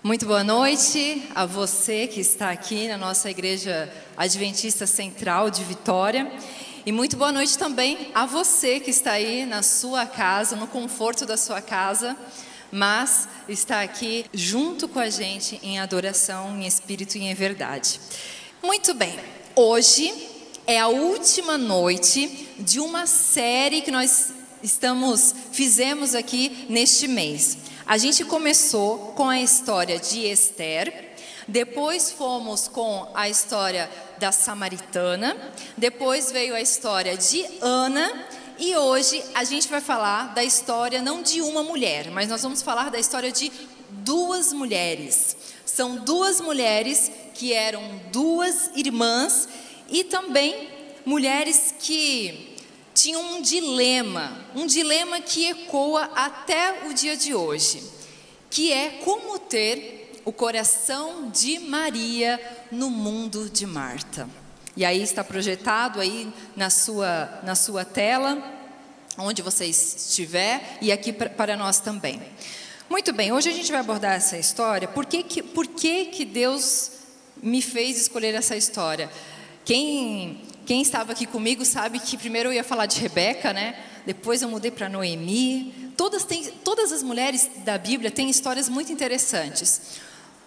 Muito boa noite a você que está aqui na nossa Igreja Adventista Central de Vitória. E muito boa noite também a você que está aí na sua casa, no conforto da sua casa, mas está aqui junto com a gente em adoração, em espírito e em verdade. Muito bem, hoje é a última noite de uma série que nós fizemos aqui neste mês. A gente começou com a história de Esther, depois fomos com a história da Samaritana, depois veio a história de Ana e hoje a gente vai falar da história não de uma mulher, mas nós vamos falar da história de duas mulheres. São duas mulheres que eram duas irmãs e também mulheres que tinham um dilema que ecoa até o dia de hoje, que é como ter o coração de Maria no mundo de Marta. E aí está projetado aí na sua tela, onde você estiver, e aqui para nós também. Muito bem, hoje a gente vai abordar essa história. Por que Deus me fez escolher essa história? Quem estava aqui comigo sabe que primeiro eu ia falar de Rebeca, né? Depois eu mudei para Noemi. Todas as mulheres da Bíblia têm histórias muito interessantes.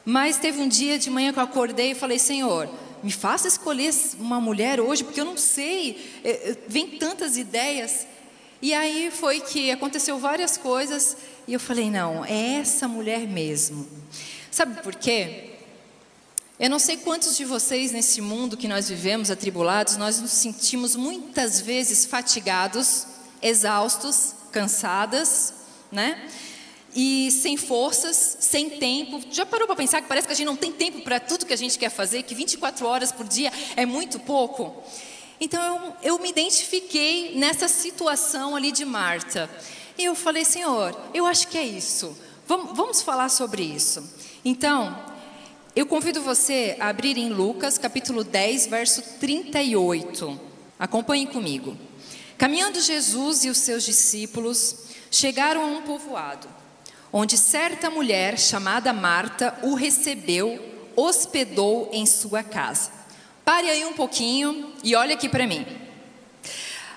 Mas teve um dia de manhã que eu acordei e falei: Senhor, me faça escolher uma mulher hoje, porque eu não sei, vem tantas ideias. E aí foi que aconteceu várias coisas e eu falei: não, é essa mulher mesmo. Sabe por quê? Eu não sei quantos de vocês nesse mundo que nós vivemos atribulados, nós nos sentimos muitas vezes fatigados, exaustos, cansadas, né? E sem forças, sem tempo. Já parou para pensar que parece que a gente não tem tempo para tudo que a gente quer fazer, que 24 horas por dia é muito pouco? Então eu me identifiquei nessa situação ali de Marta. E eu falei: Senhor, eu acho que é isso. Vamos falar sobre isso. Então, eu convido você a abrir em Lucas, capítulo 10, verso 38. Acompanhe comigo. Caminhando Jesus e os seus discípulos chegaram a um povoado, onde certa mulher chamada Marta o recebeu, hospedou em sua casa. Pare aí um pouquinho e olhe aqui para mim.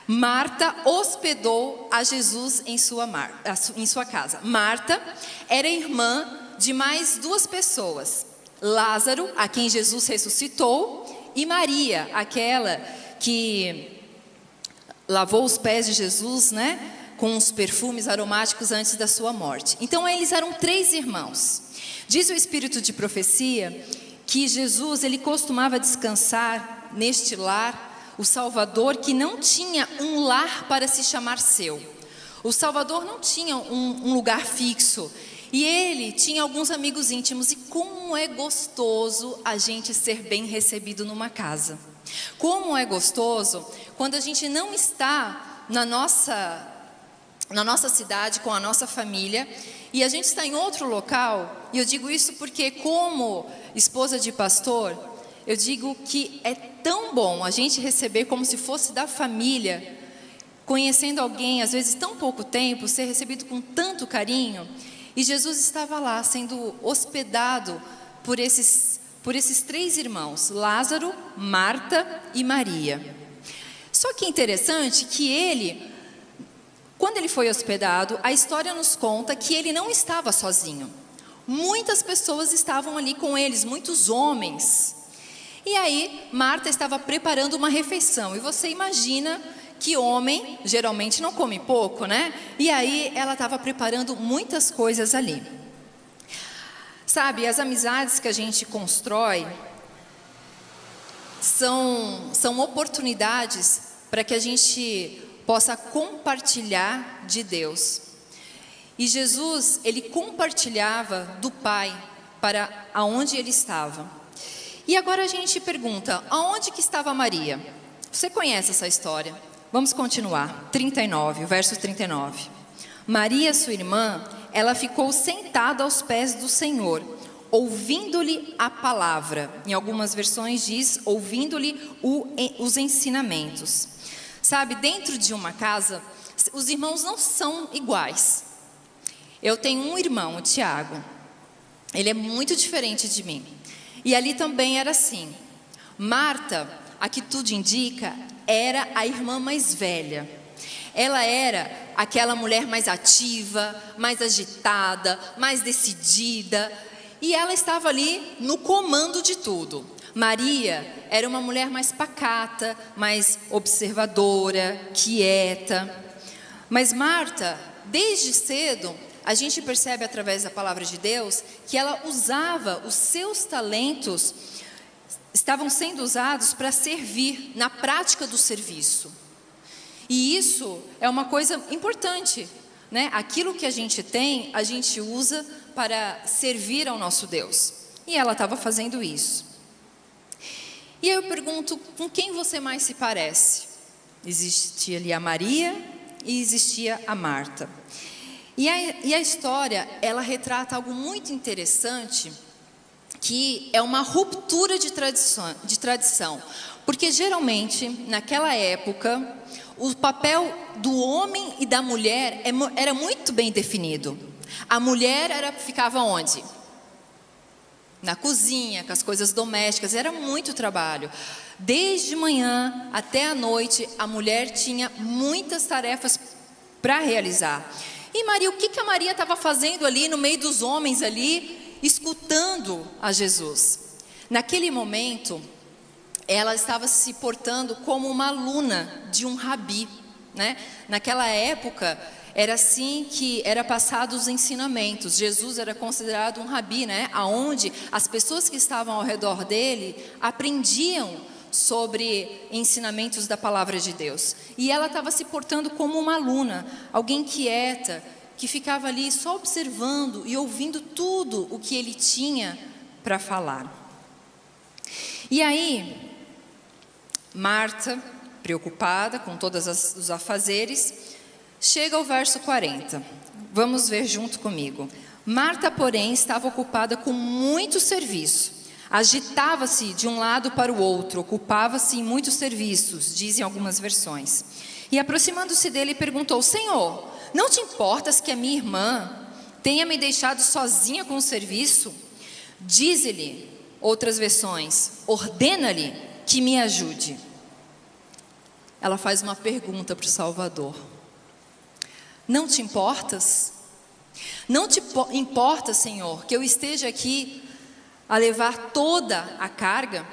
Marta hospedou a Jesus em sua casa. Marta era irmã de mais duas pessoas: Lázaro, a quem Jesus ressuscitou, e Maria, aquela que lavou os pés de Jesus, né, com os perfumes aromáticos antes da sua morte. Então eles eram 3 irmãos. Diz o espírito de profecia que Jesus, ele costumava descansar neste lar, o Salvador, que não tinha um lar para se chamar seu. O Salvador não tinha um lugar fixo. E ele tinha alguns amigos íntimos. E como é gostoso a gente ser bem recebido numa casa. Como é gostoso quando a gente não está na nossa cidade com a nossa família e a gente está em outro local. E eu digo isso porque, como esposa de pastor, eu digo que é tão bom a gente receber como se fosse da família, conhecendo alguém, às vezes tão pouco tempo, ser recebido com tanto carinho. E Jesus estava lá sendo hospedado por esses 3 irmãos: Lázaro, Marta e Maria. Só que é interessante que quando ele foi hospedado, a história nos conta que ele não estava sozinho. Muitas pessoas estavam ali com eles, muitos homens. E aí Marta estava preparando uma refeição. E você imagina que homem geralmente não come pouco, né? E aí ela estava preparando muitas coisas ali. Sabe, as amizades que a gente constrói são oportunidades para que a gente possa compartilhar de Deus. E Jesus, ele compartilhava do Pai para aonde ele estava. E agora a gente pergunta: aonde que estava Maria? Você conhece essa história? Vamos continuar. 39, o verso 39. Maria, sua irmã, ela ficou sentada aos pés do Senhor, ouvindo-lhe a palavra. Em algumas versões diz, ouvindo-lhe os ensinamentos. Sabe, dentro de uma casa, os irmãos não são iguais. Eu tenho um irmão, o Tiago. ele é muito diferente de mim. E ali também era assim. Marta, a que tudo indica, era a irmã mais velha. Ela era aquela mulher mais ativa, mais agitada, mais decidida. E ela estava ali no comando de tudo. Maria era uma mulher mais pacata, mais observadora, quieta. Mas Marta, desde cedo, a gente percebe através da palavra de Deus que ela usava os seus talentos, estavam sendo usados para servir na prática do serviço. E isso é uma coisa importante, né? Aquilo que a gente tem, a gente usa para servir ao nosso Deus. E ela estava fazendo isso. E aí eu pergunto, com quem você mais se parece? Existia ali a Maria e existia a Marta. E a história, ela retrata algo muito interessante, que é uma ruptura de tradição. Porque geralmente, naquela época, o papel do homem e da mulher era muito bem definido. A mulher ficava onde? Na cozinha, com as coisas domésticas, era muito trabalho. Desde manhã até a noite, a mulher tinha muitas tarefas para realizar. E Maria, o que a Maria estava fazendo ali no meio dos homens ali, escutando a Jesus? Naquele momento, ela estava se portando como uma aluna de um rabi, né? Naquela época, era assim que era passado os ensinamentos. Jesus era considerado um rabi, né? Aonde as pessoas que estavam ao redor dele aprendiam sobre ensinamentos da palavra de Deus. E ela estava se portando como uma aluna, alguém quieta, que ficava ali só observando e ouvindo tudo o que ele tinha para falar. E aí, Marta, preocupada com todos os afazeres, chega ao verso 40. Vamos ver junto comigo. Marta, porém, estava ocupada com muito serviço. Agitava-se de um lado para o outro, ocupava-se em muitos serviços, dizem algumas versões. E aproximando-se dele, perguntou: Senhor, não te importas que a minha irmã tenha me deixado sozinha com o serviço? Dize-lhe, outras versões, ordena-lhe que me ajude. Ela faz uma pergunta para o Salvador. Não te importas? Não te importa, Senhor, que eu esteja aqui a levar toda a carga?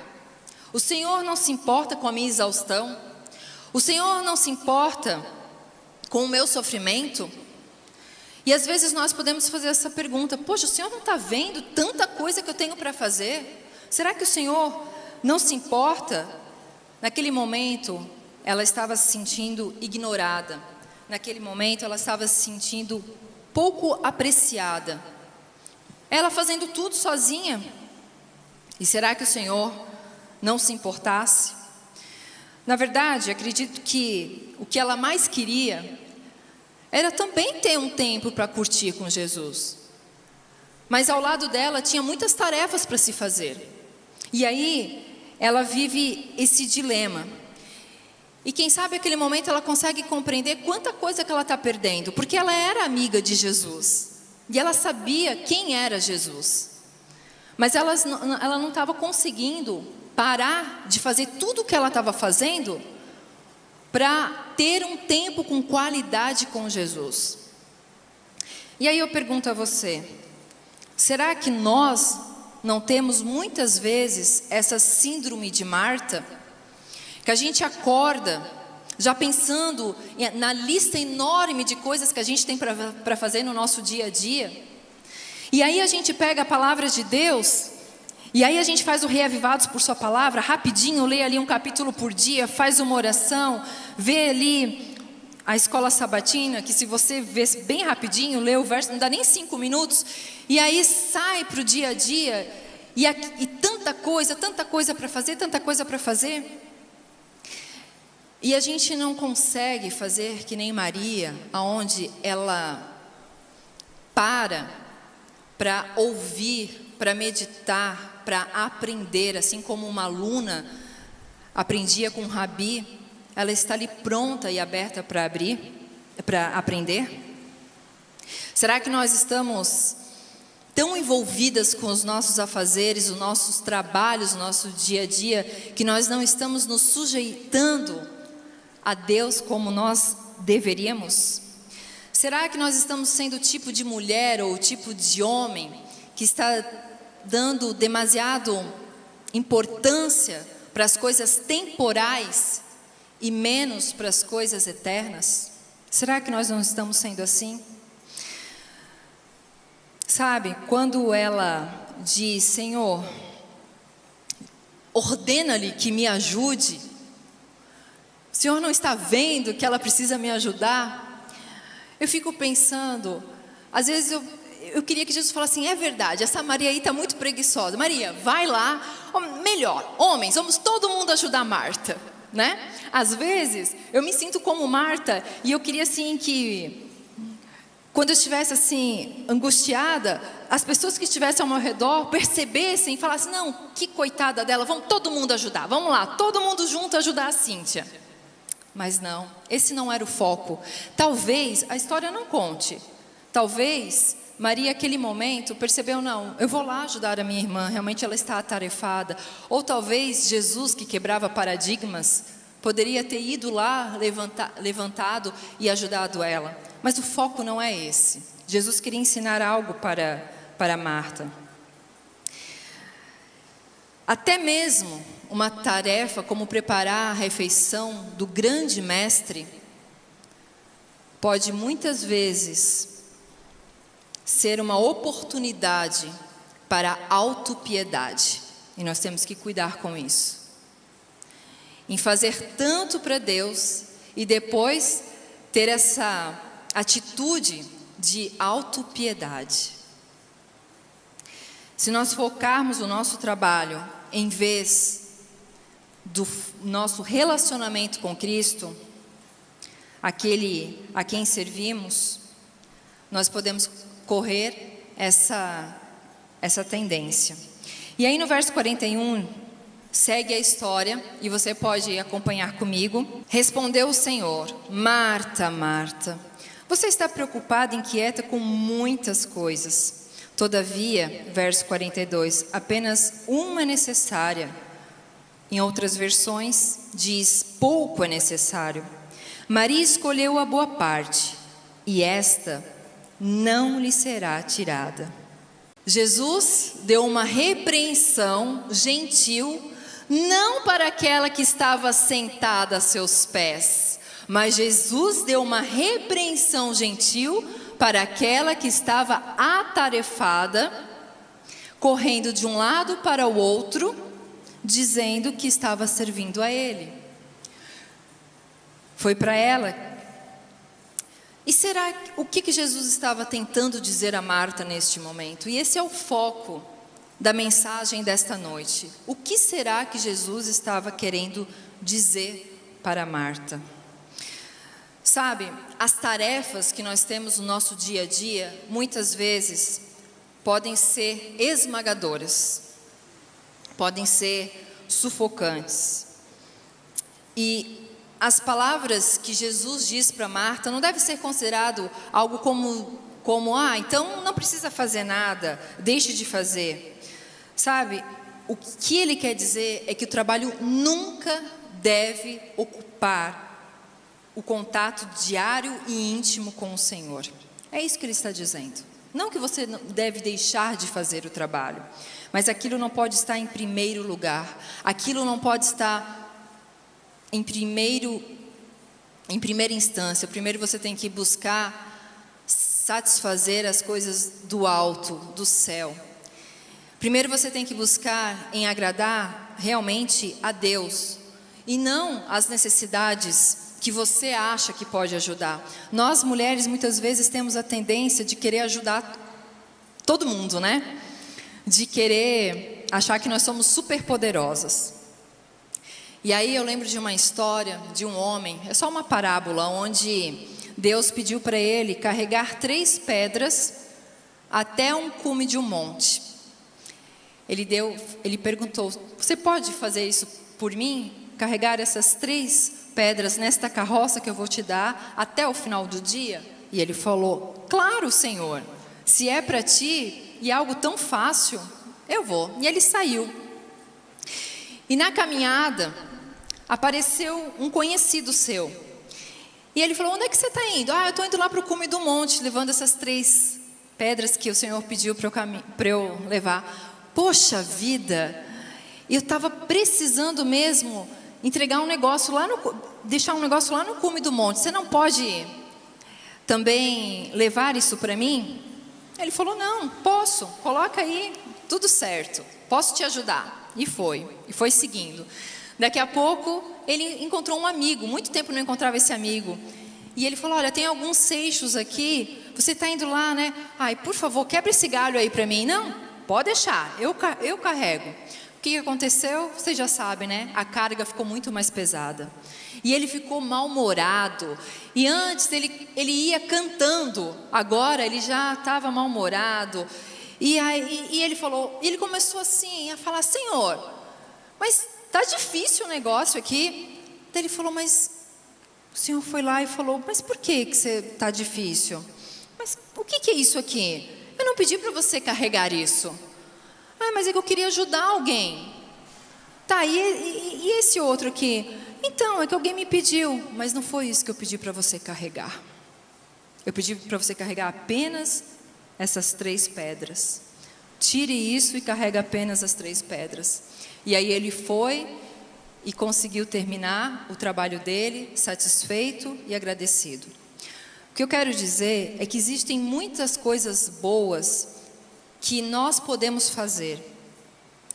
O Senhor não se importa com a minha exaustão? O Senhor não se importa com o meu sofrimento? E às vezes nós podemos fazer essa pergunta: poxa, o Senhor não está vendo tanta coisa que eu tenho para fazer? Será que o Senhor não se importa? Naquele momento, ela estava se sentindo ignorada. Naquele momento, ela estava se sentindo pouco apreciada. Ela fazendo tudo sozinha. E será que o Senhor não se importasse? Na verdade, acredito que o que ela mais queria era também ter um tempo para curtir com Jesus. Mas ao lado dela tinha muitas tarefas para se fazer. E aí, ela vive esse dilema. E quem sabe naquele momento ela consegue compreender quanta coisa que ela está perdendo, porque ela era amiga de Jesus, e ela sabia quem era Jesus, mas ela não estava conseguindo parar de fazer tudo o que ela estava fazendo, para ter um tempo com qualidade com Jesus. E aí eu pergunto a você, será que nós não temos muitas vezes essa síndrome de Marta? Que a gente acorda já pensando na lista enorme de coisas que a gente tem para fazer no nosso dia a dia. E aí a gente pega a palavra de Deus, e aí a gente faz o Reavivados por sua palavra, rapidinho, lê ali um capítulo por dia, faz uma oração, vê ali a escola sabatina, que se você vê bem rapidinho, lê o verso, não dá nem 5 minutos, e aí sai para o dia a dia, e tanta coisa para fazer, tanta coisa para fazer. E a gente não consegue fazer que nem Maria, aonde ela para ouvir, para meditar, para aprender, assim como uma aluna aprendia com o rabi, ela está ali pronta e aberta para aprender? Será que nós estamos tão envolvidas com os nossos afazeres, os nossos trabalhos, o nosso dia a dia, que nós não estamos nos sujeitando a Deus como nós deveríamos? Será que nós estamos sendo o tipo de mulher ou o tipo de homem que está dando demasiado importância para as coisas temporais e menos para as coisas eternas? Será que nós não estamos sendo assim? Sabe, quando ela diz: Senhor, ordena-lhe que me ajude, o Senhor não está vendo que ela precisa me ajudar? Eu fico pensando, às vezes eu queria que Jesus falasse assim: é verdade, essa Maria aí está muito preguiçosa. Maria, vai lá, melhor, homens, vamos todo mundo ajudar Marta, né? Às vezes, eu me sinto como Marta, e eu queria assim que, quando eu estivesse assim, angustiada, as pessoas que estivessem ao meu redor percebessem e falassem: não, que coitada dela, vamos todo mundo ajudar, vamos lá, todo mundo junto ajudar a Cíntia. Mas não, esse não era o foco. Talvez a história não conte, talvez Maria, naquele momento, percebeu: não, eu vou lá ajudar a minha irmã, realmente ela está atarefada. Ou talvez Jesus, que quebrava paradigmas, poderia ter ido lá, levantado e ajudado ela. Mas o foco não é esse. Jesus queria ensinar algo para Marta. Até mesmo uma tarefa como preparar a refeição do grande mestre pode muitas vezes ser uma oportunidade para a autopiedade. E nós temos que cuidar com isso. Em fazer tanto para Deus e depois ter essa atitude de autopiedade. Se nós focarmos o nosso trabalho em vez do nosso relacionamento com Cristo, aquele a quem servimos, nós podemos correr essa tendência. E aí no verso 41, segue a história, e você pode acompanhar comigo. Respondeu o Senhor: Marta, Marta, você está preocupada e inquieta com muitas coisas. Todavia, verso 42, apenas uma é necessária. Em outras versões, diz: pouco é necessário. Maria escolheu a boa parte, e esta não lhe será tirada. Jesus deu uma repreensão gentil, não para aquela que estava sentada a seus pés, mas Jesus deu uma repreensão gentil para aquela que estava atarefada, correndo de um lado para o outro, dizendo que estava servindo a Ele. Foi para ela. E será o que Jesus estava tentando dizer a Marta neste momento? E esse é o foco da mensagem desta noite. O que será que Jesus estava querendo dizer para Marta? Sabe, as tarefas que nós temos no nosso dia a dia, muitas vezes, podem ser esmagadoras, podem ser sufocantes. E as palavras que Jesus diz para Marta não deve ser considerado algo como então não precisa fazer nada, deixe de fazer. Sabe, o que ele quer dizer é que o trabalho nunca deve ocupar o contato diário e íntimo com o Senhor. É isso que ele está dizendo. Não que você deve deixar de fazer o trabalho, mas aquilo não pode estar em primeiro lugar. Aquilo não pode estar em primeira instância. Primeiro você tem que buscar satisfazer as coisas do alto, do céu. Primeiro você tem que buscar em agradar realmente a Deus e não as necessidades que você acha que pode ajudar. Nós mulheres muitas vezes temos a tendência de querer ajudar todo mundo, né? De querer achar que nós somos super poderosas. E aí eu lembro de uma história de um homem, é só uma parábola, onde Deus pediu para ele carregar 3 pedras até um cume de um monte. Ele perguntou: você pode fazer isso por mim? Carregar essas 3 pedras nesta carroça que eu vou te dar até o final do dia? E ele falou: claro, Senhor, se é para ti, e é algo tão fácil, eu vou. E ele saiu. E na caminhada, apareceu um conhecido seu. E ele falou, onde é que você está indo? Eu estou indo lá para o cume do monte, levando essas 3 pedras que o Senhor pediu para eu levar. Poxa vida, eu estava precisando mesmo entregar um negócio lá deixar um negócio lá no cume do monte. Você não pode também levar isso para mim? Ele falou, não, posso, coloca aí, tudo certo, posso te ajudar. E foi seguindo. Daqui a pouco, ele encontrou um amigo, muito tempo não encontrava esse amigo. E ele falou, olha, tem alguns seixos aqui, você está indo lá, né? Ai, por favor, quebra esse galho aí para mim. Não, pode deixar, eu carrego. O que aconteceu? Vocês já sabem, né? A carga ficou muito mais pesada. E ele ficou mal-humorado. E antes ele ia cantando, agora ele já estava mal-humorado. E ele começou assim a falar, Senhor, mas está difícil o negócio aqui. Daí ele falou, mas o Senhor foi lá e falou, mas por que você está difícil? Mas o que é isso aqui? Eu não pedi para você carregar isso. Mas é que eu queria ajudar alguém. Tá, e esse outro aqui? Então, é que alguém me pediu, mas não foi isso que eu pedi para você carregar. Eu pedi para você carregar apenas essas 3 pedras. Tire isso e carrega apenas as 3 pedras. E aí ele foi e conseguiu terminar o trabalho dele, satisfeito e agradecido. O que eu quero dizer é que existem muitas coisas boas que nós podemos fazer.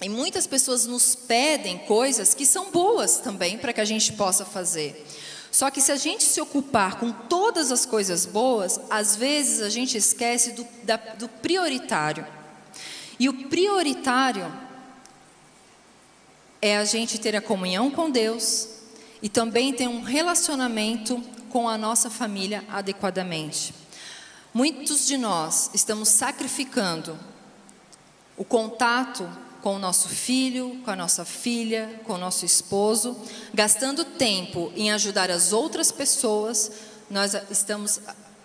E muitas pessoas nos pedem coisas que são boas também para que a gente possa fazer. Só que se a gente se ocupar com todas as coisas boas, às vezes a gente esquece do prioritário. E o prioritário é a gente ter a comunhão com Deus e também ter um relacionamento com a nossa família adequadamente. Muitos de nós estamos sacrificando o contato com o nosso filho, com a nossa filha, com o nosso esposo, gastando tempo em ajudar as outras pessoas, nós estamos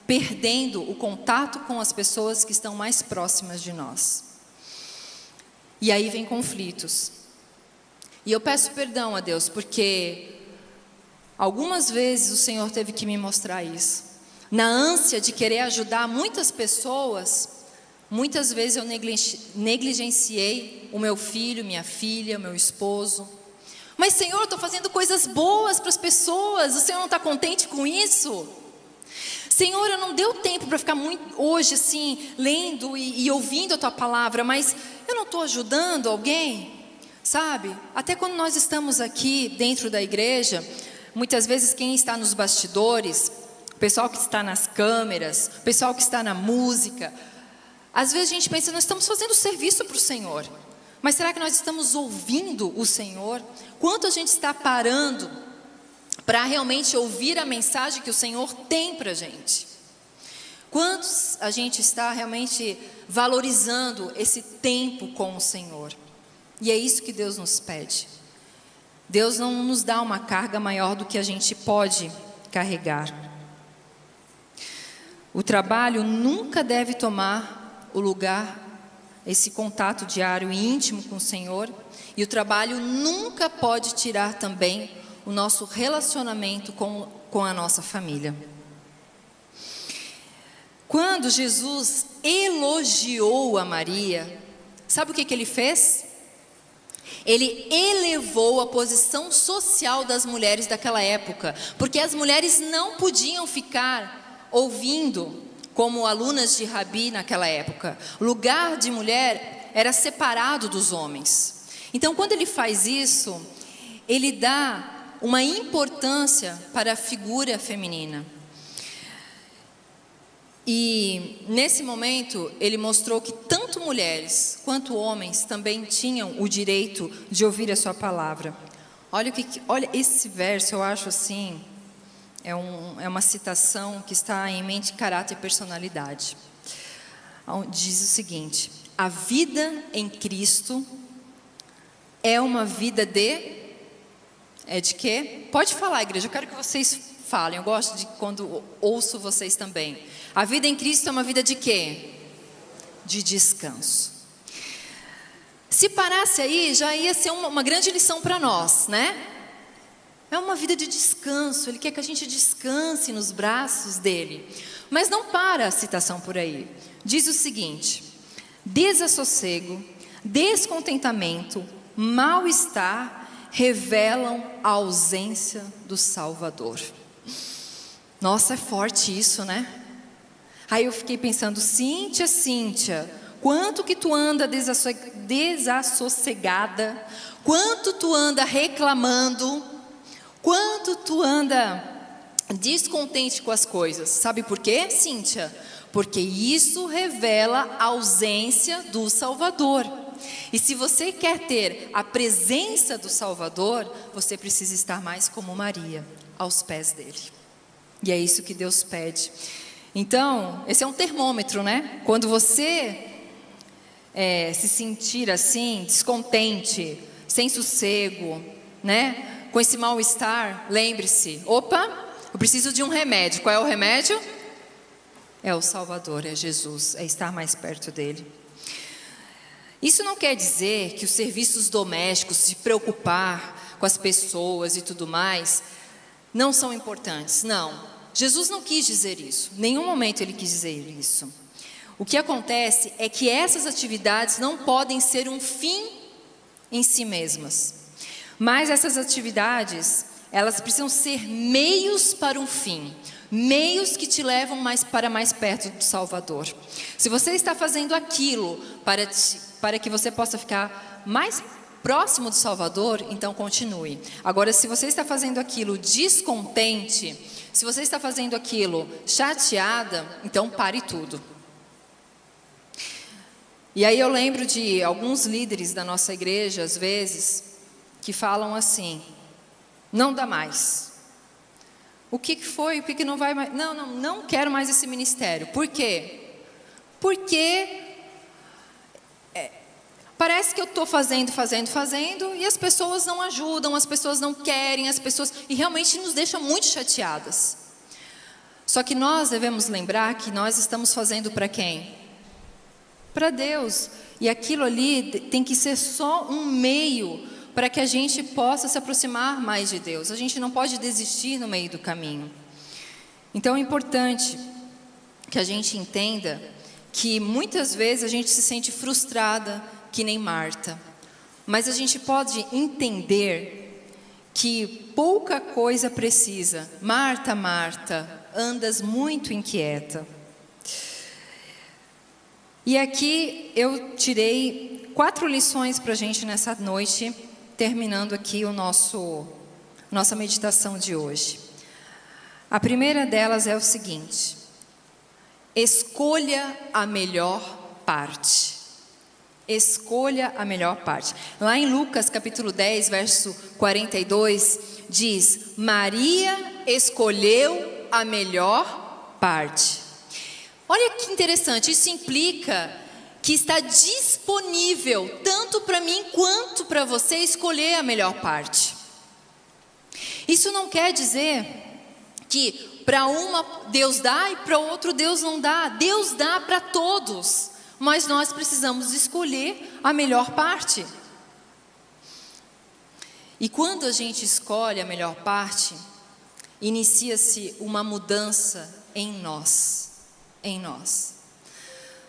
perdendo o contato com as pessoas que estão mais próximas de nós. E aí vem conflitos. E eu peço perdão a Deus, porque algumas vezes o Senhor teve que me mostrar isso. Na ânsia de querer ajudar muitas pessoas, muitas vezes eu negligenciei o meu filho, minha filha, o meu esposo. Mas Senhor, eu estou fazendo coisas boas para as pessoas, o Senhor não está contente com isso? Senhor, eu não deu tempo para ficar muito hoje assim, lendo e ouvindo a Tua palavra, mas eu não estou ajudando alguém? Sabe, até quando nós estamos aqui dentro da igreja, muitas vezes quem está nos bastidores, o pessoal que está nas câmeras, o pessoal que está na música, às vezes a gente pensa, nós estamos fazendo serviço para o Senhor, mas será que nós estamos ouvindo o Senhor? Quanto a gente está parando para realmente ouvir a mensagem que o Senhor tem para a gente? Quantos a gente está realmente valorizando esse tempo com o Senhor? E é isso que Deus nos pede. Deus não nos dá uma carga maior do que a gente pode carregar. O trabalho nunca deve tomar o lugar, esse contato diário e íntimo com o Senhor. E o trabalho nunca pode tirar também o nosso relacionamento com a nossa família. Quando Jesus elogiou a Maria, sabe o que ele fez? Ele elevou a posição social das mulheres daquela época, porque as mulheres não podiam ficar ouvindo como alunas de Rabi naquela época. O lugar de mulher era separado dos homens. Então, quando ele faz isso, ele dá uma importância para a figura feminina. E nesse momento ele mostrou que tanto mulheres quanto homens também tinham o direito de ouvir a sua palavra. Olha esse verso, eu acho assim, é uma citação que está em mente, caráter e personalidade. Diz o seguinte: a vida em Cristo é uma vida de quê? Pode falar, igreja, eu quero que vocês falem, eu gosto de quando ouço vocês também. A vida em Cristo é uma vida de quê? de descanso. Se parasse aí, já ia ser uma grande lição para nós, né? É uma vida de descanso, Ele quer que a gente descanse nos braços dEle. Mas não para a citação por aí. Diz o seguinte: desassossego, descontentamento, mal-estar revelam a ausência do Salvador. Nossa, é forte isso, né? Aí eu fiquei pensando, Cíntia, quanto que tu anda desassossegada, quanto tu anda reclamando, quanto tu anda descontente com as coisas. Sabe por quê, Cíntia? Porque isso revela a ausência do Salvador. E se você quer ter a presença do Salvador, você precisa estar mais como Maria, aos pés dele. E é isso que Deus pede. Então, esse é um termômetro, né? Quando você se sentir assim, descontente, sem sossego, né? Com esse mal-estar, lembre-se, opa, eu preciso de um remédio. Qual é o remédio? É o Salvador, é Jesus, é estar mais perto dele. Isso não quer dizer que os serviços domésticos, se preocupar com as pessoas e tudo mais, não são importantes. Não, Jesus não quis dizer isso. Em nenhum momento Ele quis dizer isso. O que acontece é que essas atividades não podem ser um fim em si mesmas. Mas essas atividades, elas precisam ser meios para um fim. Meios que te levam para mais perto do Salvador. Se você está fazendo aquilo para que você possa ficar mais próximo do Salvador, então continue. Agora, se você está fazendo aquilo descontente, se você está fazendo aquilo chateada, então pare tudo. E aí eu lembro de alguns líderes da nossa igreja, às vezes, que falam assim: não dá mais. O que foi? O que não vai mais? Não quero mais esse ministério. Por quê? Porque parece que eu estou fazendo, e as pessoas não ajudam, as pessoas não querem, e realmente nos deixa muito chateadas. Só que nós devemos lembrar que nós estamos fazendo para quem? Para Deus. E aquilo ali tem que ser só um meio para que a gente possa se aproximar mais de Deus. A gente não pode desistir no meio do caminho. Então é importante que a gente entenda que muitas vezes a gente se sente frustrada, que nem Marta. Mas a gente pode entender que pouca coisa precisa. Marta, Marta, andas muito inquieta. E aqui eu tirei 4 lições para a gente nessa noite, terminando aqui nossa meditação de hoje. A primeira delas é o seguinte: escolha a melhor parte. Escolha a melhor parte. Lá em Lucas capítulo 10, verso 42, diz: Maria escolheu a melhor parte. Olha que interessante, isso implica que está disponível tanto para mim quanto para você escolher a melhor parte. Isso não quer dizer que para uma Deus dá e para outro Deus não dá. Deus dá para todos, mas nós precisamos escolher a melhor parte. E quando a gente escolhe a melhor parte, inicia-se uma mudança em nós.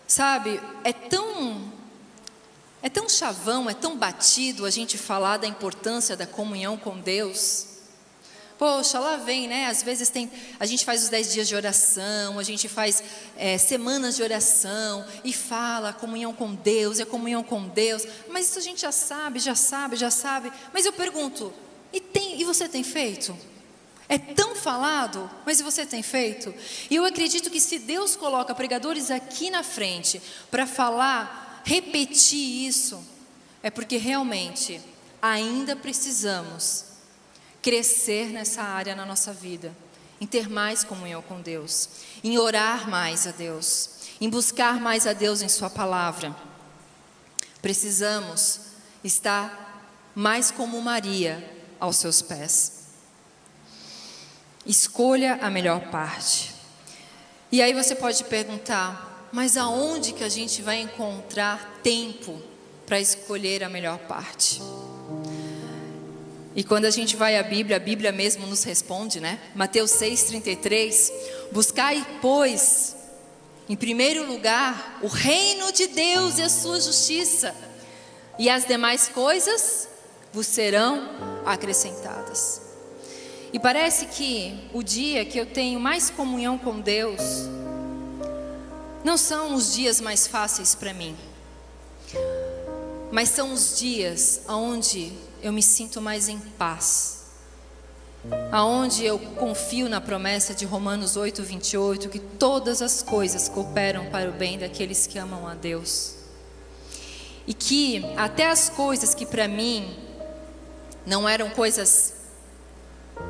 Sabe, é tão chavão, é tão batido a gente falar da importância da comunhão com Deus. Poxa, lá vem, né? Às vezes a gente faz os 10 dias de oração, a gente faz semanas de oração e fala a comunhão com Deus, é comunhão com Deus. Mas isso a gente já sabe. Mas eu pergunto, e você tem feito? É tão falado, mas você tem feito? E eu acredito que se Deus coloca pregadores aqui na frente para falar, repetir isso, é porque realmente ainda precisamos crescer nessa área na nossa vida, em ter mais comunhão com Deus, em orar mais a Deus, em buscar mais a Deus em Sua palavra. Precisamos estar mais como Maria aos seus pés. Escolha a melhor parte. E aí você pode perguntar: mas aonde que a gente vai encontrar tempo para escolher a melhor parte? E quando a gente vai à Bíblia, a Bíblia mesmo nos responde, né? Mateus 6,33, buscai, pois, em primeiro lugar, o reino de Deus e a sua justiça, e as demais coisas vos serão acrescentadas. E parece que o dia que eu tenho mais comunhão com Deus, não são os dias mais fáceis para mim, mas são os dias onde eu me sinto mais em paz, aonde eu confio na promessa de Romanos 8:28, que todas as coisas cooperam para o bem daqueles que amam a Deus, e que até as coisas que para mim não eram coisas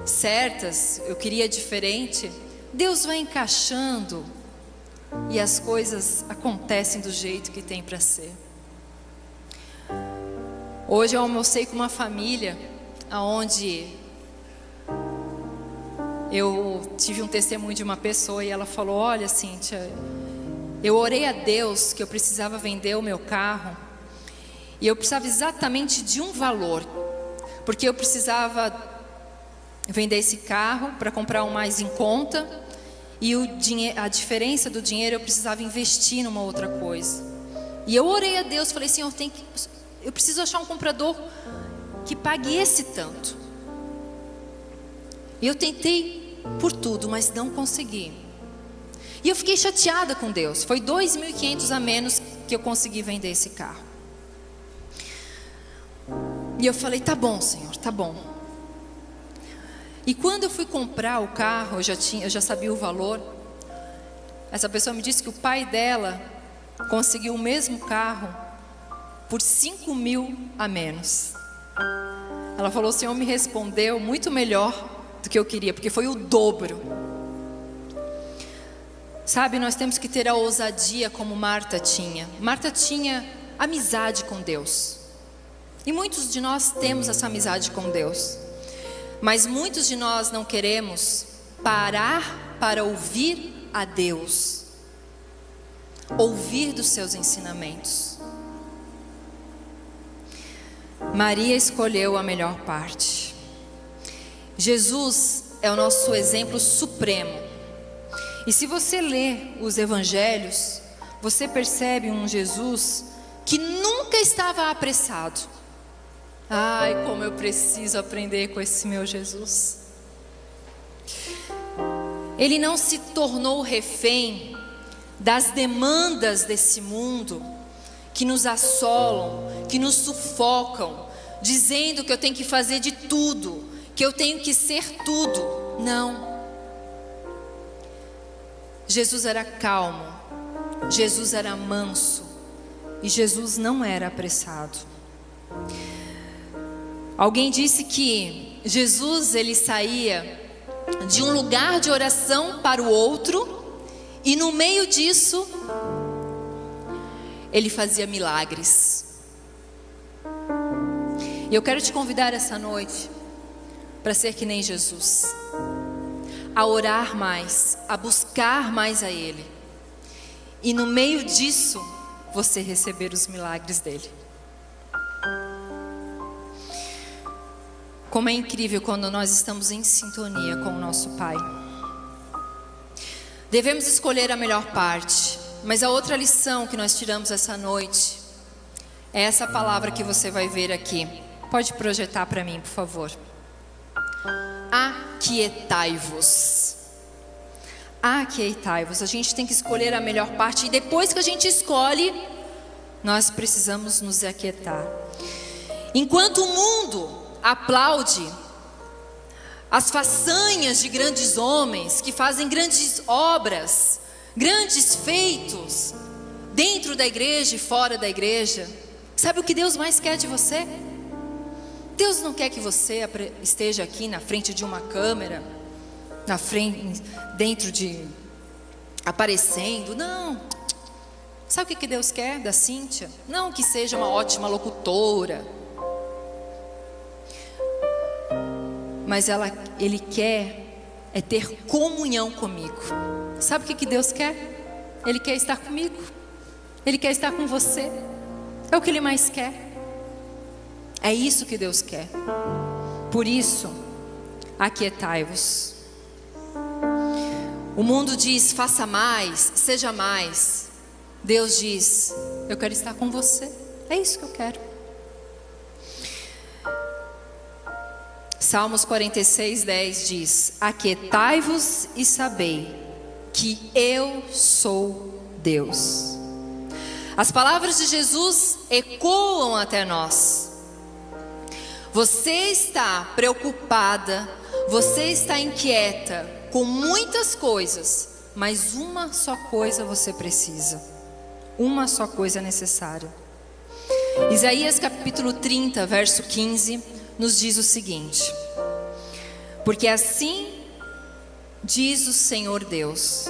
certas, eu queria diferente, Deus vai encaixando e as coisas acontecem do jeito que tem para ser. Hoje eu almocei com uma família onde eu tive um testemunho de uma pessoa e ela falou: olha, Cíntia, eu orei a Deus que eu precisava vender o meu carro e eu precisava exatamente de um valor, porque eu precisava vender esse carro para comprar um mais em conta, e a diferença do dinheiro eu precisava investir numa outra coisa. E eu orei a Deus, falei: Senhor, eu preciso achar um comprador que pague esse tanto. E eu tentei por tudo, mas não consegui. E eu fiquei chateada com Deus. Foi 2.500 a menos que eu consegui vender esse carro. E eu falei: tá bom, Senhor, tá bom. E quando eu fui comprar o carro, eu já sabia o valor. Essa pessoa me disse que o pai dela conseguiu o mesmo carro por 5.000 a menos. Ela falou: o Senhor me respondeu muito melhor do que eu queria, porque foi o dobro. Sabe, nós temos que ter a ousadia como Marta tinha. Marta tinha amizade com Deus. E muitos de nós temos essa amizade com Deus. Mas muitos de nós não queremos parar para ouvir a Deus, ouvir dos seus ensinamentos. Maria escolheu a melhor parte. Jesus é o nosso exemplo supremo. E se você lê os evangelhos, você percebe um Jesus que nunca estava apressado. Ai, como eu preciso aprender com esse meu Jesus. Ele não se tornou refém das demandas desse mundo que nos assolam, que nos sufocam, dizendo que eu tenho que fazer de tudo, que eu tenho que ser tudo. Não. Jesus era calmo, Jesus era manso e Jesus não era apressado. Alguém disse que Jesus, ele saía de um lugar de oração para o outro, e no meio disso ele fazia milagres. E eu quero te convidar essa noite para ser que nem Jesus, a orar mais, a buscar mais a Ele, e no meio disso você receber os milagres dele. Como é incrível quando nós estamos em sintonia com o nosso Pai. Devemos escolher a melhor parte, mas a outra lição que nós tiramos essa noite é essa palavra que você vai ver aqui. Pode projetar para mim, por favor. Aquietai-vos. Aquietai-vos. A gente tem que escolher a melhor parte, e depois que a gente escolhe, nós precisamos nos aquietar. Enquanto o mundo aplaude as façanhas de grandes homens que fazem grandes obras, grandes feitos dentro da igreja e fora da igreja, sabe o que Deus mais quer de você? Deus não quer que você esteja aqui na frente de uma câmera, na frente, dentro de, aparecendo, não. Sabe o que Deus quer da Cíntia? Não que seja uma ótima locutora, mas Ele quer é ter comunhão comigo. Sabe o que Deus quer? Ele quer estar comigo. Ele quer estar com você. É o que Ele mais quer. É isso que Deus quer. Por isso, aquietai-vos. O mundo diz, faça mais, seja mais. Deus diz, eu quero estar com você. É isso que eu quero. Salmos 46:10 diz, aquietai-vos e sabei que eu sou Deus. As palavras de Jesus ecoam até nós. Você está preocupada, você está inquieta com muitas coisas, mas uma só coisa você precisa. Uma só coisa é necessária. Isaías capítulo 30, verso 15, nos diz o seguinte: porque assim diz o Senhor Deus,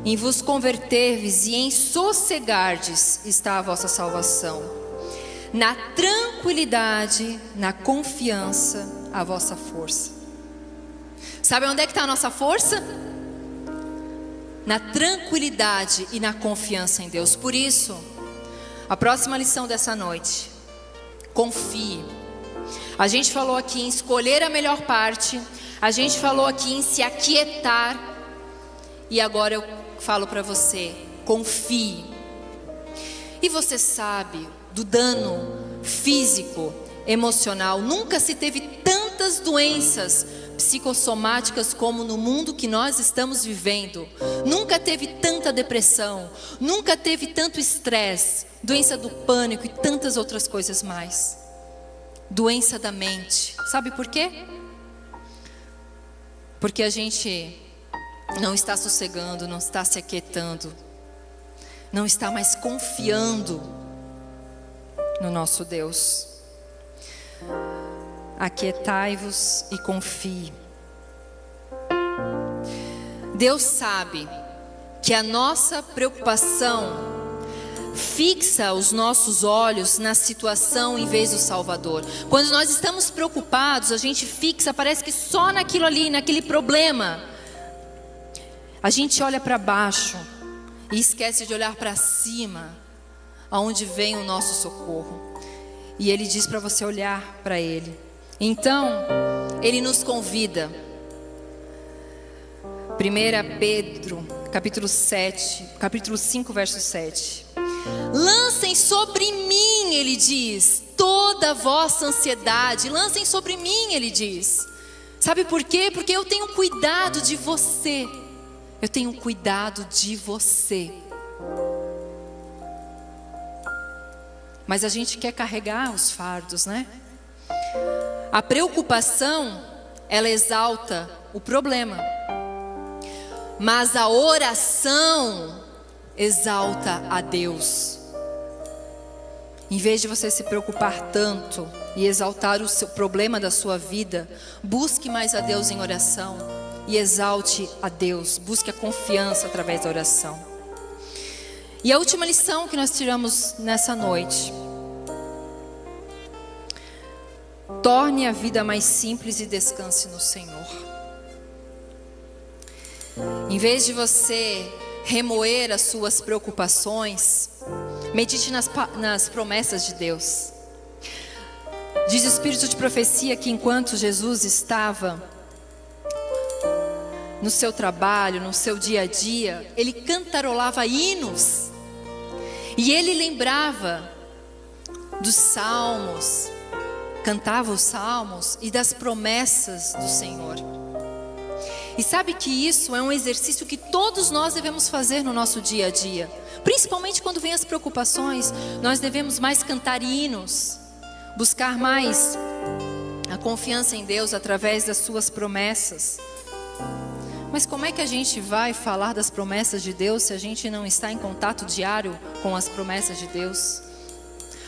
em vos converterdes e em sossegardes está a vossa salvação, na tranquilidade, na confiança, a vossa força. Sabe onde é que está a nossa força? Na tranquilidade e na confiança em Deus. Por isso, a próxima lição dessa noite, confie. A gente falou aqui em escolher a melhor parte, a gente falou aqui em se aquietar, e agora eu falo para você, confie. E você sabe do dano físico, emocional. Nunca se teve tantas doenças psicossomáticas como no mundo que nós estamos vivendo. Nunca teve tanta depressão, nunca teve tanto estresse, doença do pânico e tantas outras coisas mais. Doença da mente. Sabe por quê? Porque a gente não está sossegando, não está se aquietando, não está mais confiando no nosso Deus. Aquietai-vos e confie. Deus sabe que a nossa preocupação fixa os nossos olhos na situação em vez do Salvador. Quando nós estamos preocupados, a gente fixa, parece que só naquilo ali, naquele problema. A gente olha para baixo e esquece de olhar para cima, aonde vem o nosso socorro. E Ele diz para você olhar para Ele. Então, Ele nos convida. 1 Pedro, capítulo 5, verso 7. Lancem sobre mim, Ele diz, toda a vossa ansiedade. Lancem sobre mim, Ele diz. Sabe por quê? Porque eu tenho cuidado de você. Eu tenho cuidado de você. Mas a gente quer carregar os fardos, né? A preocupação, ela exalta o problema. Mas a oração exalta a Deus. Em vez de você se preocupar tanto e exaltar o seu problema da sua vida, busque mais a Deus em oração e exalte a Deus. Busque a confiança através da oração. E a última lição que nós tiramos nessa noite: torne a vida mais simples e descanse no Senhor. Em vez de você remoer as suas preocupações, medite nas promessas de Deus. Diz o Espírito de profecia que enquanto Jesus estava no seu trabalho, no seu dia a dia, Ele cantarolava hinos. E Ele lembrava dos salmos, cantava os salmos e das promessas do Senhor. E sabe que isso é um exercício que todos nós devemos fazer no nosso dia a dia. Principalmente quando vem as preocupações, nós devemos mais cantar hinos, buscar mais a confiança em Deus através das suas promessas. Mas como é que a gente vai falar das promessas de Deus se a gente não está em contato diário com as promessas de Deus?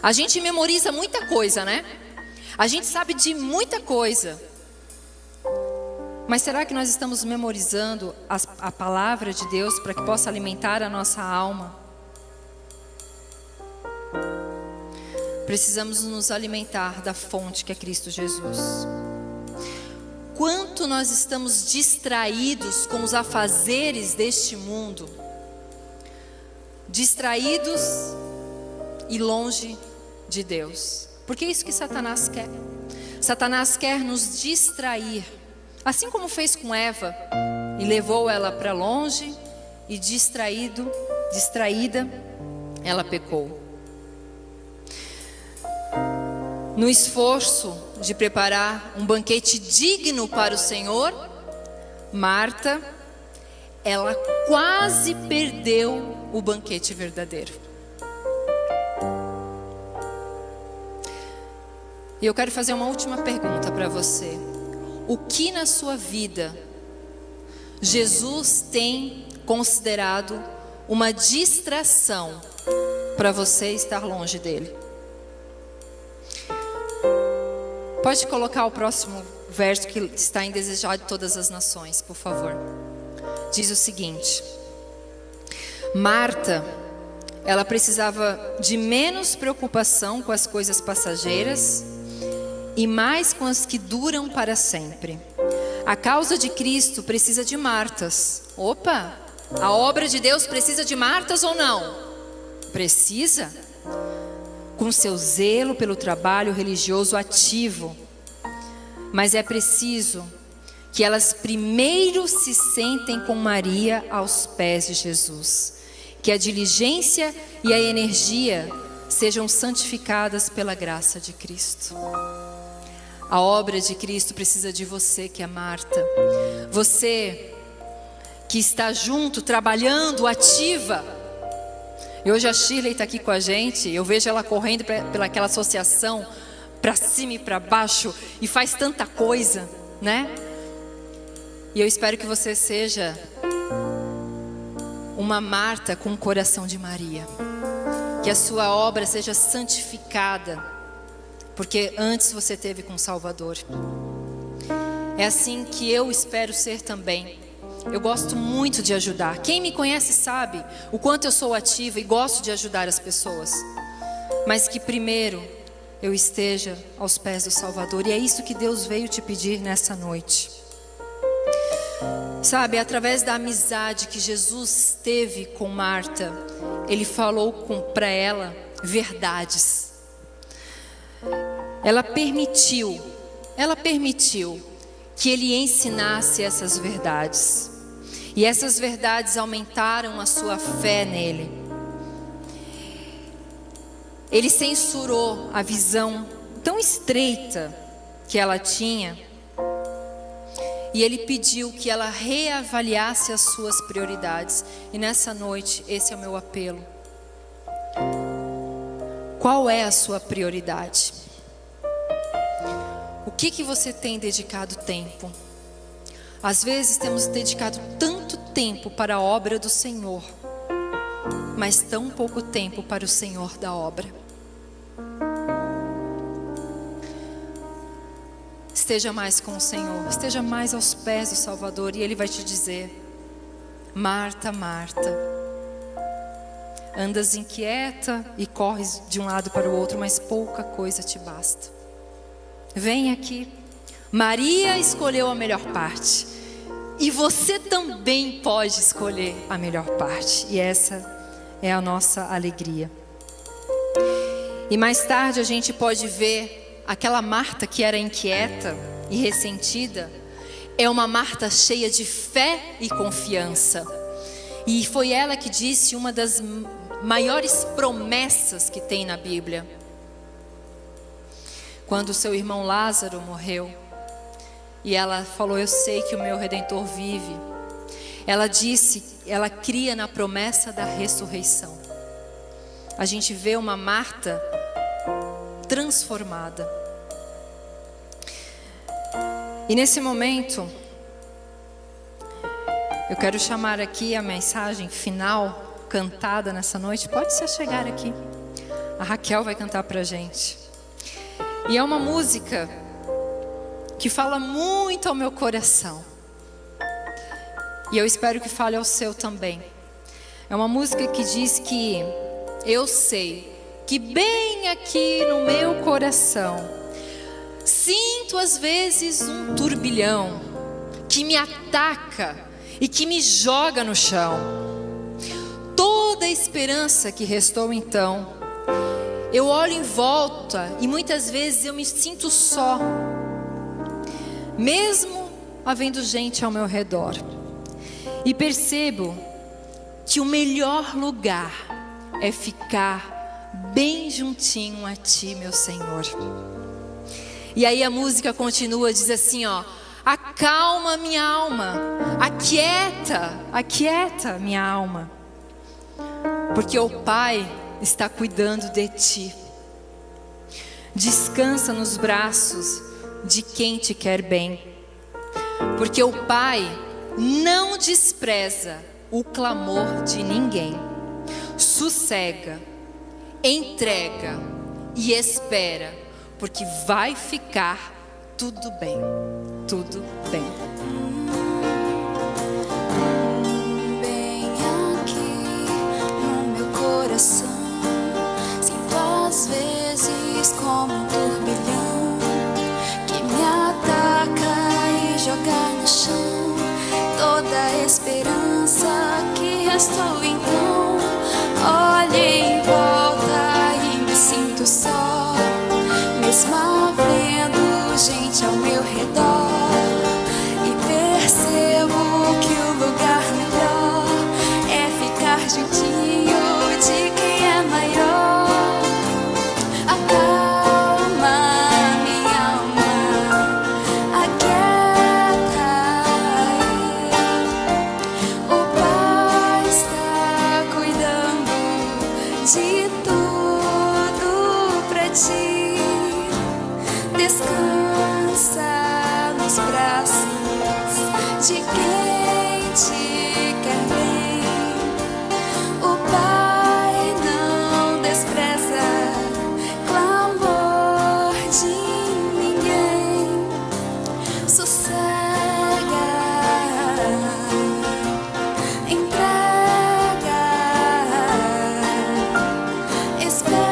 A gente memoriza muita coisa, né? A gente sabe de muita coisa. Mas será que nós estamos memorizando a palavra de Deus para que possa alimentar a nossa alma? Precisamos nos alimentar da fonte que é Cristo Jesus. Quanto nós estamos distraídos com os afazeres deste mundo, distraídos e longe de Deus. Porque é isso que Satanás quer. Satanás quer nos distrair, assim como fez com Eva, e levou ela para longe, e distraída, ela pecou. No esforço de preparar um banquete digno para o Senhor, Marta, ela quase perdeu o banquete verdadeiro. E eu quero fazer uma última pergunta para você. O que na sua vida Jesus tem considerado uma distração para você estar longe dele? Pode colocar o próximo verso que está em Desejado de Todas as Nações, por favor. Diz o seguinte: Marta, ela precisava de menos preocupação com as coisas passageiras e mais com as que duram para sempre. A causa de Cristo precisa de Martas. Opa! A obra de Deus precisa de Martas ou não? Precisa. Com seu zelo pelo trabalho religioso ativo. Mas é preciso que elas primeiro se sentem com Maria aos pés de Jesus. Que a diligência e a energia sejam santificadas pela graça de Cristo. A obra de Cristo precisa de você, que é Marta. Você que está junto, trabalhando, ativa. E hoje a Shirley está aqui com a gente. Eu vejo ela correndo pelaquela associação, para cima e para baixo, e faz tanta coisa, né? E eu espero que você seja uma Marta com o coração de Maria. Que a sua obra seja santificada, porque antes você teve com o Salvador. É assim que eu espero ser também. Eu gosto muito de ajudar. Quem me conhece sabe o quanto eu sou ativa e gosto de ajudar as pessoas. Mas que primeiro eu esteja aos pés do Salvador. E é isso que Deus veio te pedir nessa noite. Sabe, através da amizade que Jesus teve com Marta, Ele falou para ela verdades. Ela permitiu que Ele ensinasse essas verdades. E essas verdades aumentaram a sua fé nele. Ele censurou a visão tão estreita que ela tinha. E Ele pediu que ela reavaliasse as suas prioridades. E nessa noite, esse é o meu apelo. Qual é a sua prioridade? O que você tem dedicado tempo? Às vezes temos dedicado tanto tempo para a obra do Senhor, mas tão pouco tempo para o Senhor da obra. Esteja mais com o Senhor, esteja mais aos pés do Salvador, e Ele vai te dizer: Marta, Marta, andas inquieta e corres de um lado para o outro, mas pouca coisa te basta. Vem aqui. Maria escolheu a melhor parte, e você também pode escolher a melhor parte, e essa é a nossa alegria. E mais tarde a gente pode ver aquela Marta que era inquieta e ressentida, é uma Marta cheia de fé e confiança. E foi ela que disse uma das maiores promessas que tem na Bíblia. Quando seu irmão Lázaro morreu, e ela falou: eu sei que o meu Redentor vive. Ela disse, ela cria na promessa da ressurreição. A gente vê uma Marta transformada. E nesse momento, eu quero chamar aqui a mensagem final cantada nessa noite. Pode se chegar aqui. A Raquel vai cantar pra gente. E é uma música que fala muito ao meu coração. E eu espero que fale ao seu também. É uma música que diz que eu sei que bem aqui no meu coração sinto às vezes um turbilhão que me ataca e que me joga no chão. Toda esperança que restou então. Eu olho em volta e muitas vezes eu me sinto só, mesmo havendo gente ao meu redor. E percebo que o melhor lugar é ficar bem juntinho a Ti, meu Senhor. E aí a música continua, diz assim, ó: acalma minha alma, aquieta minha alma, porque o Pai está cuidando de ti. Descansa nos braços de quem te quer bem, porque o Pai não despreza o clamor de ninguém. Sossega, entrega e espera, porque vai ficar tudo bem, tudo bem. Bem aqui no meu coração, sinto às vezes como um turbilhão que me ataca e joga no chão toda a esperança que restou então. Olho em volta e me sinto só, mesmo havendo gente ao meu redor, e percebo que o lugar melhor é ficar juntinho de quem é maior. Acalma minha alma, aquieta aí. O Pai está cuidando de tudo pra ti. Descansa nos braços de quem te quer bem. O Pai não despreza clamor de ninguém. Sossega, entrega, espera,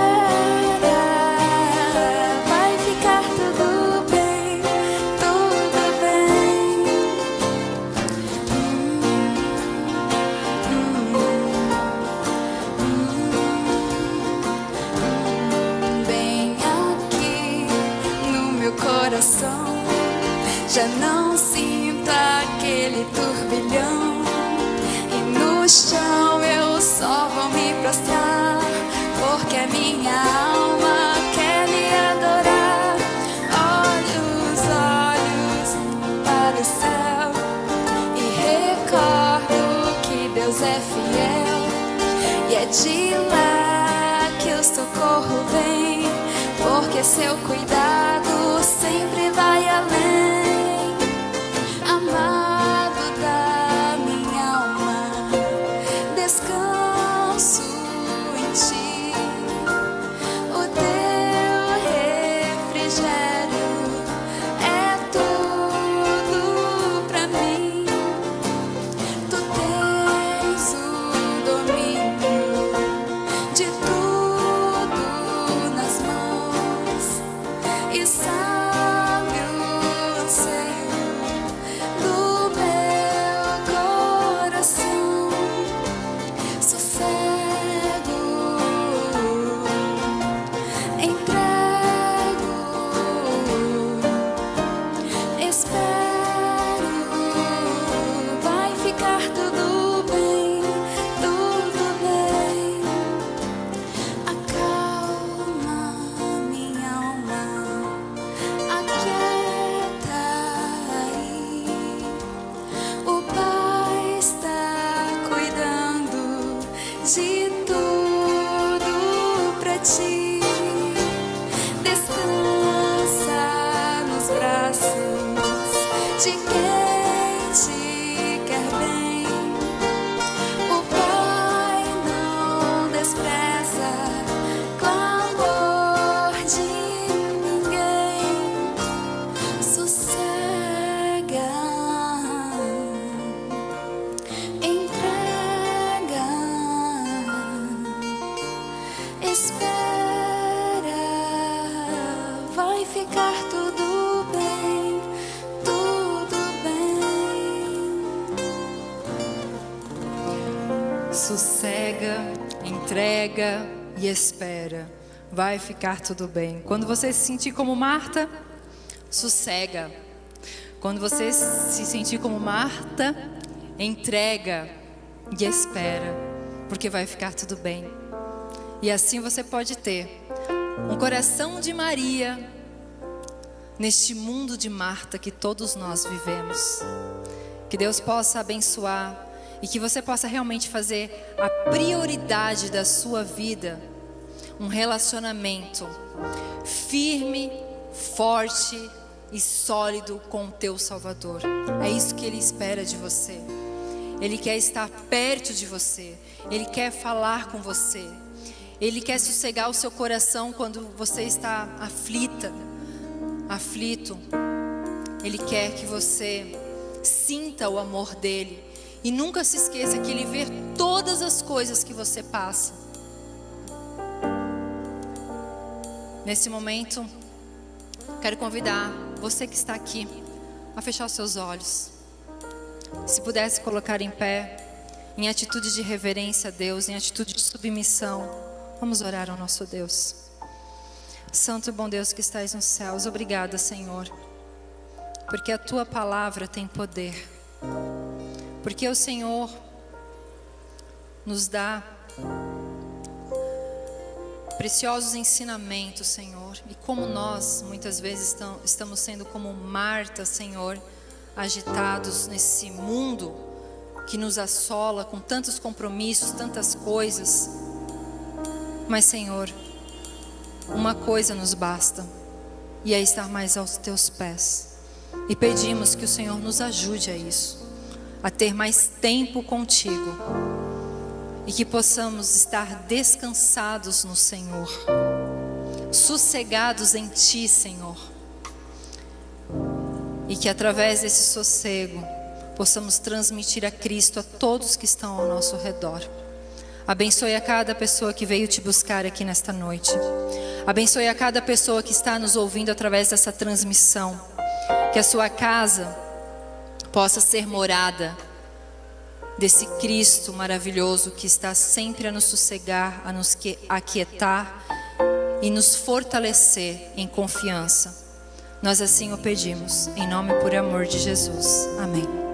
vai ficar tudo bem, tudo bem. Bem aqui no meu coração, já não sinto aquele turbilhão, e no chão eu só vou me prostrar, porque a minha alma quer lhe adorar. Olho os olhos para o céu e recordo que Deus é fiel, e é de lá que o socorro vem, porque seu cuidado sempre vai além. Amado da minha alma, descanso em ti. O teu refrigério é tudo pra mim. Tu tens o domínio de tudo nas mãos, e sabe o anseio do meu coração. Sossego, entrego, espero, vai ficar tudo bem, tudo bem. Acalma minha alma, aquieta aí. O Pai está cuidando de tudo pra ti. Descansa nos braços de quem te quer bem. O Pai não despreza clamor de ninguém. Sossega, entrega, espera, vai ficar tudo bem, tudo bem. Sossega, entrega e espera. Vai ficar tudo bem. Quando você se sentir como Marta, sossega. Quando você se sentir como Marta, entrega e espera, porque vai ficar tudo bem. E assim você pode ter um coração de Maria neste mundo de Marta que todos nós vivemos. Que Deus possa abençoar e que você possa realmente fazer a prioridade da sua vida um relacionamento firme, forte e sólido com o teu Salvador. É isso que Ele espera de você. Ele quer estar perto de você. Ele quer falar com você. Ele quer sossegar o seu coração quando você está aflito. Ele quer que você sinta o amor dele. E nunca se esqueça que Ele vê todas as coisas que você passa. Nesse momento, quero convidar você que está aqui a fechar os seus olhos. Se pudesse colocar em pé, em atitude de reverência a Deus, em atitude de submissão, vamos orar ao nosso Deus. Santo e bom Deus que estais nos céus, obrigada, Senhor, porque a Tua palavra tem poder, porque o Senhor nos dá preciosos ensinamentos, Senhor, e como nós muitas vezes estamos sendo como Marta, Senhor, agitados nesse mundo que nos assola com tantos compromissos, tantas coisas. Mas, Senhor, uma coisa nos basta, e é estar mais aos teus pés. E pedimos que o Senhor nos ajude a isso, a ter mais tempo contigo, e que possamos estar descansados no Senhor, sossegados em Ti, Senhor. E que através desse sossego possamos transmitir a Cristo a todos que estão ao nosso redor. Abençoe a cada pessoa que veio te buscar aqui nesta noite. Abençoe a cada pessoa que está nos ouvindo através dessa transmissão. Que a sua casa possa ser morada desse Cristo maravilhoso que está sempre a nos sossegar, a nos aquietar e nos fortalecer em confiança. Nós assim o pedimos, em nome e por amor de Jesus. Amém.